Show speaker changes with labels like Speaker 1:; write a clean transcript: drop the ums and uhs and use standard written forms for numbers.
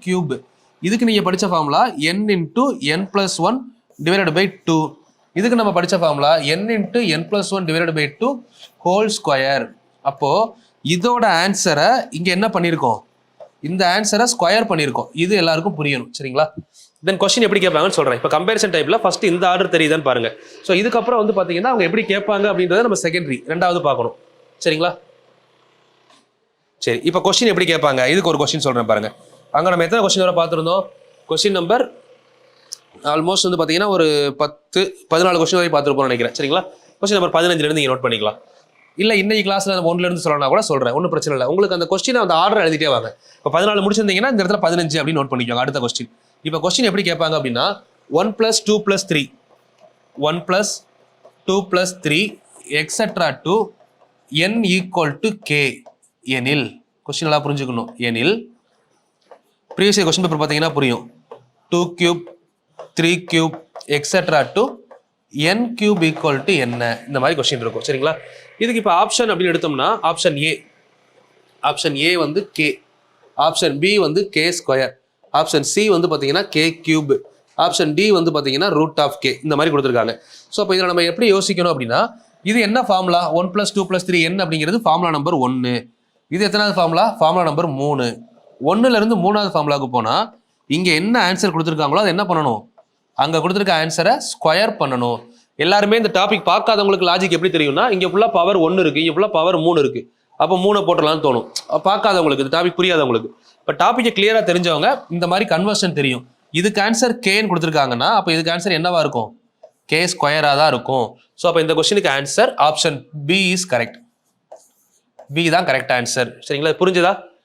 Speaker 1: Cube. இதுக்கு நீங்கள் படித்த formula n into n + 1 divided by 2. இதுக்கு நம்ம படித்த formula n into n + 1 divided by 2 whole square. அப்போது இதோட ஆன்சரை இங்கே என்ன பண்ணியிருக்கோம், இந்த ஆன்சரை ஸ்கொயர் பண்ணியிருக்கோம். இது எல்லாருக்கும் புரியணும், சரிங்களா? தென் கொஸ்டின் எப்படி கேட்பாங்கன்னு சொல்கிறேன். இப்போ கம்பேரிசன் டைப்பில் ஃபஸ்ட்டு இந்த ஆர்டர் தெரியுதான்னு பாருங்கள். ஸோ இதுக்கப்புறம் வந்து பார்த்தீங்கன்னா அவங்க எப்படி கேட்பாங்க அப்படின்றத நம்ம செகண்டரி ரெண்டாவது பார்க்கணும், சரிங்களா? சரி, இப்போ கொஸ்டின் எப்படி கேட்பாங்க, இதுக்கு ஒரு கொஸ்டின் சொல்கிறேன் பாருங்கள். அங்கே நம்ம எத்தனை கொஸ்டின் வரை பார்த்துருந்தோம்? கொஸ்டின் நம்பர் ஆல்மோஸ்ட் வந்து பார்த்தீங்கன்னா ஒரு 14 கொஸ்டின் வரை பார்த்துருப்போம்னு நினைக்கிறேன், சரிங்களா? கொஸ்டின் நம்பர் 15 நீங்கள் நோட் பண்ணிக்கலாம். இல்லை இன்னைக்கு கிளாஸில் நம்ம 1லேருந்து சொல்லலாம் கூட சொல்கிறேன், ஒன்றும் பிரச்சனை இல்லை. உங்களுக்கு அந்த கொஸ்டினை அந்த ஆர்டர் எழுதிட்டே வாங்க. இப்போ 14 முடிச்சிருந்தீங்கன்னா இந்த இடத்துல 15 அப்படின்னு நோட் பண்ணிக்கோங்க. அடுத்த கொஸ்டின். இப்போ கொஸ்டின் எப்படி கேட்பாங்க அப்படின்னா 1 + 2 + 3 1 + 2 + 3 எக்ஸெட்ரா டு n = k எனில், கொஸ்டின் எல்லாம் புரிஞ்சுக்கணும். எனில் ப்ரீவியஸ் கொஸ்டின் பேப்பர் பார்த்தீங்கன்னா புரியும். 2³ 3³ எக்ஸெட்ரா டு n³ = என்ன, இந்த மாதிரி கொஸ்டின் இருக்கும், சரிங்களா? இதுக்கு இப்போ ஆப்ஷன் அப்படின்னு எடுத்தோம்னா ஆப்ஷன் ஏ வந்து k, ஆப்ஷன் பி வந்து k², ஆப்ஷன் சி வந்து பார்த்தீங்கன்னா k³, ஆப்ஷன் டி வந்து பார்த்தீங்கன்னா √k, இந்த மாதிரி கொடுத்துருக்காங்க. ஸோ அப்போ இதில் நம்ம எப்படி யோசிக்கணும் அப்படின்னா, இது என்ன ஃபார்முலா? 1 + 2 + 3 n அப்படிங்கிறது ஃபார்முலா நம்பர் 1. இது எத்தனாவது ஃபார்முலா? Formula number 3. 1லேருந்து 3வது ஃபார்முலாவுக்கு போனால் இங்கே என்ன ஆன்சர் கொடுத்துருக்காங்களோ அதை என்ன பண்ணணும், அங்கே கொடுத்துருக்க ஆன்சரை ஸ்கொயர் பண்ணணும். எல்லாருமே இந்த டாபிக் பார்க்காதவங்களுக்கு லாஜிக் எப்படி தெரியும்னா, இங்கே ஃபுல்லாக பவர் 1 இருக்குது, இங்கே ஃபுல்லாக பவர் 3 இருக்குது, அப்போ 3 போட்டலாம்னு தோணும். பார்க்காதவங்களுக்கு, இந்த டாபிக் புரியாதவங்களுக்கு. இப்போ டாப்பிக்கை கிளியராக தெரிஞ்சவங்க இந்த மாதிரி கன்வர்ஷன் தெரியும். இதுக்கு ஆன்சர் கேன்னு கொடுத்துருக்காங்கன்னா அப்போ இதுக்கு ஆன்சர் என்னவா இருக்கும்? k² தான் இருக்கும். ஸோ அப்போ இந்த கொஸ்டினுக்கு answer option B is correct. B தான் கரெக்ட் ஆன்சர், சரிங்களா? புரிஞ்சுதா?